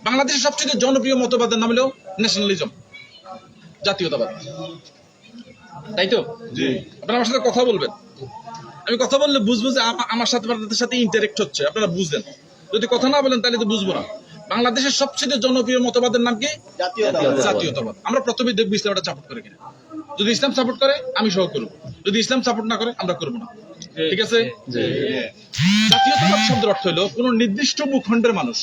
বাংলাদেশের সবচেয়ে জনপ্রিয় মতবাদের নাম হলো ন্যাশনালিজম, জাতীয়তাবাদ, তাই তো? আপনারা আমার সাথে কথা বলবেন, আমি কথা বললে বুঝবো যে আমার সাথে আপনাদের সাথে ইন্টারেক্ট হচ্ছে, আপনারা বুঝলেন। যদি কথা না বলেন তাহলে তো বুঝবো না। বাংলাদেশের সবচেয়ে জনপ্রিয় মতবাদের নাম কি? জাতীয়তাবাদ। আমরা প্রথমে দেখবো ইসলামটা সাপোর্ট করে কিনা। যদি ইসলাম সাপোর্ট করে আমি সহ করবো, যদি ইসলাম সাপোর্ট না করে আমরা করবো না, ঠিক আছে? জাতীয়তাবাদ শব্দের অর্থ হলো কোন নির্দিষ্ট ভূখণ্ডের মানুষ,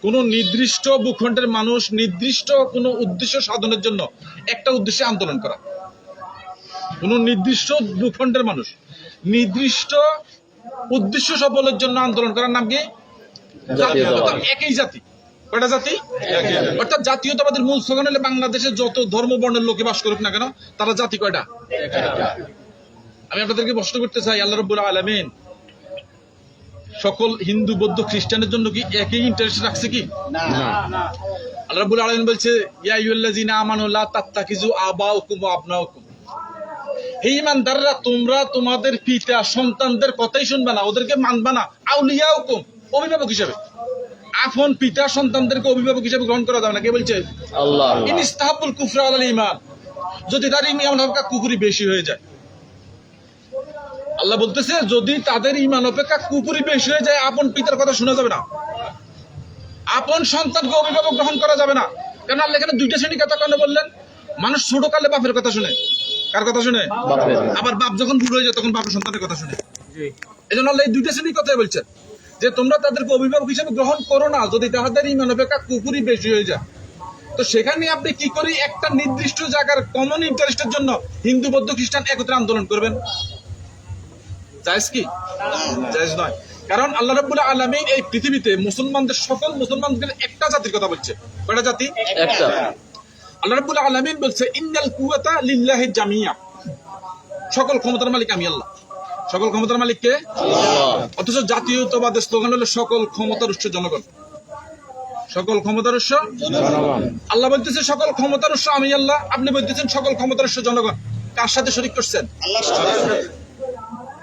কোন নির্দিষ্ট ভূখণ্ডের মানুষ নির্দিষ্ট কোন উদ্দেশ্য সাধনের জন্য একটা উদ্দেশ্যে আন্দোলন করা। কোন নির্দিষ্ট ভূখণ্ডের মানুষ নির্দিষ্ট উদ্দেশ্য সফলের জন্য আন্দোলন করার নাম কি? জাতীয়তাবাদ। একই জাতি, কয়টা জাতি? অর্থাৎ জাতীয়তাবাদের মূল স্লোগান হলে বাংলাদেশে যত ধর্ম বর্ণের লোকে বাস করুক না কেন তারা জাতি কয়টা? আমি আপনাদেরকে প্রশ্ন করতে চাই, আল্লাহ রাব্বুল আলামিন সকল হিন্দু বৌদ্ধ খ্রিস্টানের জন্য কি একই ইন্টারেস্ট রাখছে কি? না। আল্লাহ রাব্বুল আলামিন বলছে ইয়া আইয়ুহাল্লাযিনা আমানু লা তাত্তাখিযু আবাউকুম ওয়া আবনাউকুম, হে ঈমানদাররা তোমরা তোমাদের পিতা সন্তানদের কথাই শুনবে না, ওদেরকে মানবে না। আউলিয়াউকুম, অভিভাবক হিসেবে। আপন পিতা সন্তানদেরকে অভিভাবক হিসেবে গ্রহণ করা যাবে না। কে বলছে? আল্লাহ। ইন ইস্তাহাবুল কুফরা আলাল ঈমান, যদি তার ঈমান অপেক্ষা কুফরি বেশি হয়ে যায়। আল্লাহ বলতেছে যদি তাদের ঈমান অপেক্ষা কুফরি বেশি হয়ে যায় আপন পিতার কথা শোনা যাবে না, আপন সন্তানকে অভিভাবক গ্রহণ করা যাবে না। কেন আল্লাহ এখানে দুইটা শ্রেণীর কথা কেন বললেন? মানুষ ছোট কালে বাপের কথা শুনে। কার কথা শুনে? আবার বাপ যখন বুড়ো হয়ে যায় তখন বাপের সন্তানের কথা শুনে। এই জন্য আল্লাহ এই দুইটা শ্রেণীর কথাই বলছেন যে তোমরা তাদেরকে অভিভাবক হিসেবে গ্রহণ করো না যদি তাদের ঈমান অপেক্ষা কুফরি বেশি হয়ে যায়। তো সেখানে আপনি কি করে একটা নির্দিষ্ট জায়গার কমন ইন্টারেস্টের জন্য হিন্দু বৌদ্ধ খ্রিস্টান একত্রে আন্দোলন করবেন? জায়েজ কি? জায়েজ নয়। কারণ আল্লাহ রাব্বুল আলামিন এই পৃথিবীতে মুসলমানদের সকল মুসলমানদের একটা জাতির কথা বলছে। কয়টা জাতি? একটা। আল্লাহ রাব্বুল আলামিন বলছে ইন্নাল কুওয়াতা লিল্লাহি জামিয়া, সকল ক্ষমতার মালিক আমি আল্লাহ। সকল ক্ষমতার মালিক কে? আল্লাহ। অথচ জাতীয়তাবাদের স্লোগান হলো সকল ক্ষমতার উৎস জনগণ। সকল ক্ষমতার উৎস জনগণ। আল্লাহ বলতেছে সকল ক্ষমতার উৎস আমি আল্লাহ, আপনি বলতেছেন সকল ক্ষমতার উৎস জনগণ। কার সাথে শরীক করছেন? আল্লাহর সাথে।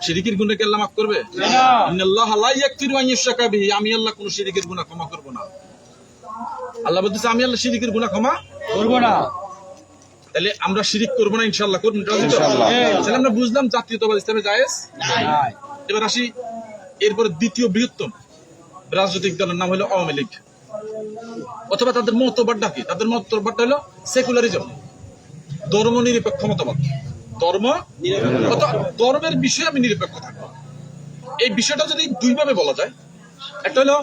শিরিকের গুনাহ কি আল্লাহ মাফ করবে? না। ইন্নাল্লাহা লা ইয়াগফিরু আন ইউশরাকা বিহি, আমি আল্লাহ কোন শিরিকের গুনাহ ক্ষমা করব না। আল্লাহ বলতেছে আমি আল্লাহ শিরিকের গুনাহ ক্ষমা করব না। তাহলে আমরা শিরিক করব না ইনশাআল্লাহ, করব ইনশাআল্লাহ। তাহলে আমরা বুঝলাম জাতীয়তাবাদ ইসলামে জায়েজ নাই। এবার আসি এরপরে দ্বিতীয় বৃহত্তম রাজনৈতিক দলের নাম হলো আওয়ামী লীগ, অথবা তাদের মতবাদটা কি? তাদের মতবাদটা হলো সেকুলারিজম, ধর্ম নিরপেক্ষ মতবাদ। ধর্ম অথবা ধর্মের বিষয়ে আমি নিরপেক্ষ থাকবো। এই বিষয়টা যদি দুইভাবে বলা যায়, একটা হলো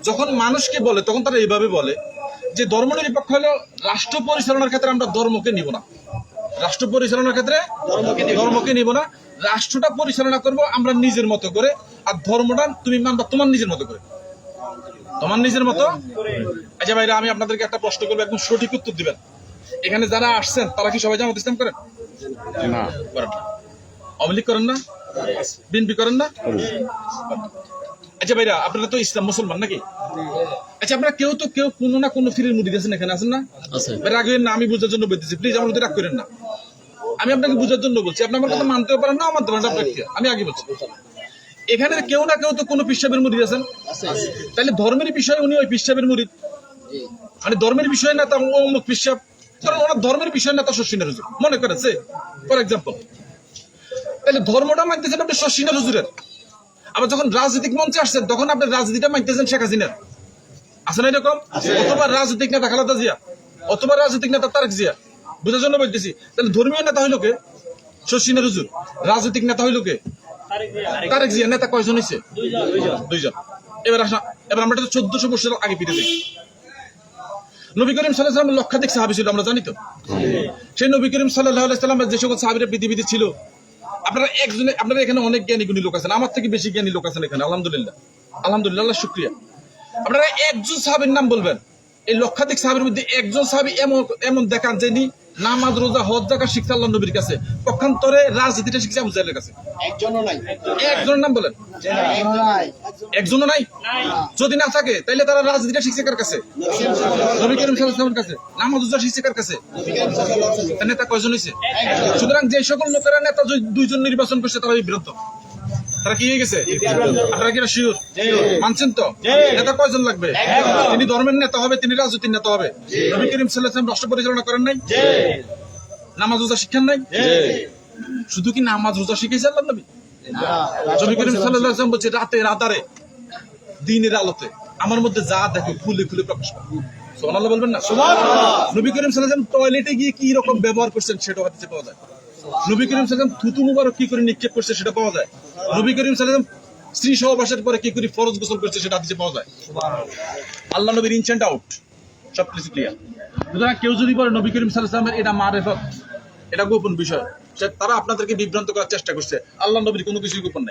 যখন মানুষকে বলে তখন তারা এইভাবে বলে যে ধর্ম নিরপেক্ষ হলো রাষ্ট্র পরিচালনার ক্ষেত্রে আমরা ধর্মকে নিব না, রাষ্ট্র পরিচালনার ক্ষেত্রে ধর্মকে নিব না, রাষ্ট্রটা পরিচালনা করব আমরা নিজের মতো করে, আর ধর্মটা তুমি মানবা তোমার নিজের মতো করে, তোমার নিজের মতো। আচ্ছা ভাইরা আমি আপনাদেরকে একটা প্রশ্ন করবো, একদম সঠিক উত্তর দিবেন। এখানে যারা আসছেন তারা কি সবাই জামাত ইসলাম করেন? না, করেন না। আওয়ামী লীগ করেন না? বিএনপি করেন না? আচ্ছা ভাইরা আপনারা তো ইসলাম মুসলমান নাকি? আচ্ছা আপনারা কেউ কোনো না কোনো ফিরের মুড়ি দিয়েছেন, এখানে আছেন না? রাগ করেন না, আমি বুঝার জন্য বলতেছি, প্লিজ আমার মধ্যে রাগ করেন না। আমি আপনাকে বুঝার জন্য বলছি, আপনি আমার কথা মানতেও পারেন না মানতে পারেন না, আমি আগে বলছি। এখানে কেউ না কেউ তো কোনো পিসাবের মুড়ি আছেন, তাহলে ধর্মের বিষয়ে উনি ওই পিসাবের মুড়ি, মানে ধর্মের বিষয় না তা অমুক পিসাব, কারণ ওনার ধর্মের বিষয় না তা শশিনা হুজুর মনে করেছে ফর এক্সাম্পল। তাহলে ধর্মটা মানতেছেন আপনি শশিনা হুজুরের, আবার যখন রাজনৈতিক মঞ্চে আসছেন তখন আপনি রাজনীতিটা মানতেছেন শেখ হাসিনার, আছে না এরকম? অথবা রাজনৈতিক নেতা খালেদা জিয়া, অথবা রাজনৈতিক নেতা তারেক জিয়া, বুঝার জন্য বলতেছি। তাহলে ধর্মীয় নেতা হইল কে? শশিনা হুজুর। রাজনৈতিক নেতা হইল কে? তারেক জিয়া। নেতা কয়জন হয়েছে? দুইজন। এবার আমরা 1400 বছর আগে ফিরে যাই। নবী করিম সাল্লাল্লাহু আলাইহি ওয়াসাল্লাম লক্ষাধিক সাহাবী ছিল, আমরা জানি তো। সেই নবী করিম সাল্লাল্লাহু আলাইহি ওয়াসাল্লামের যে সকল সাহাবীরা পৃথিবীতে ছিল, আপনারা এখানে অনেক জ্ঞানী গুণী লোক আছেন, আমার থেকে বেশি জ্ঞানী লোক আছেন এখানে, আলহামদুলিল্লাহ, আলহামদুলিল্লাহ, শুকরিয়া। আপনারা একজন সাহাবীর নাম বলবেন, এই লক্ষাধিক সাহাবীর মধ্যে একজন সাহাবী এমন দেখান যিনি নামাজ রোজা হজ যাকাত শিখছে আল্লাহর নবীর কাছে, পক্ষান্তরে রাজনীতিটা শিখছে আবু জাহেলের কাছে। একজনও নাই। একজনের নাম বলেন। একজনও নাই। যদি না থাকে তাহলে তারা রাজনীতিটা শিখছে কার কাছে? নবী করিম সাল্লাল্লাহু আলাইহি ওয়াসাল্লামের কাছে। নামাজ রোজা শিখছে কার কাছে? নেতা কয়জন হইছে? সুতরাং যে সকল লোকেরা নেতা দুইজন নির্বাচন করছে তারা বিরুদ্ধ, তারা কি হয়ে গেছে? আপনারা কি এটা শিওর? মানছেন তো? নেতা কয়জন লাগবে? তিনি ধর্মের নেতা হবে, তিনি রাজনীতির নেতা হবে। নবী করিম সাল্লাল্লাহু আলাইহি ওয়াসাল্লাম রাষ্ট্র পরিচালনা করেন নাই? নামাজ রোজা শিক্ষান নাই? শুধু কি নামাজ রোজা শিখেছে আল্লাহ নবী? নবী করিম সাল্লাল্লাহু আলাইহি ওয়াসাল্লাম বলছে রাতের আধারে দিনের আলোতে আমার মধ্যে যা দেখো খুলে খুলে প্রকাশ করো। সুবহানাল্লাহ বলবেন না? নবী করিম সাল্লাল্লাহু আলাইহি ওয়াসাল্লাম টয়লেটে গিয়ে কি রকম ব্যবহার করছেন সেটা হাদিসে পাওয়া যায়। নবী করিম সাল্লাল্লাহু আলাইহি ওয়াসাল্লাম থুতু মুবারক কি করে নিক্ষেপ করছে সেটা পাওয়া যায়। নবী করিম সাল্লাল্লাহু আলাইহি ওয়াসাল্লাম স্ত্রী সহবাসের পরে কি করে ফরজ গোসল করছে সেটা হাদিসে পাওয়া যায়। আল্লাহ নবীর ইন এন্ড আউট সবকিছু ক্লিয়ার। সুতরাং কেউ যদি বলে নবী করিম সাল্লাল্লাহু আলাইহি ওয়াসাল্লামের এটা মারেফত, এটা গোপন বিষয়, তারা আপনাদেরকে বিভ্রান্ত করার চেষ্টা করছে। আল্লাহ নবীর কোনো কিছুই গোপন নাই।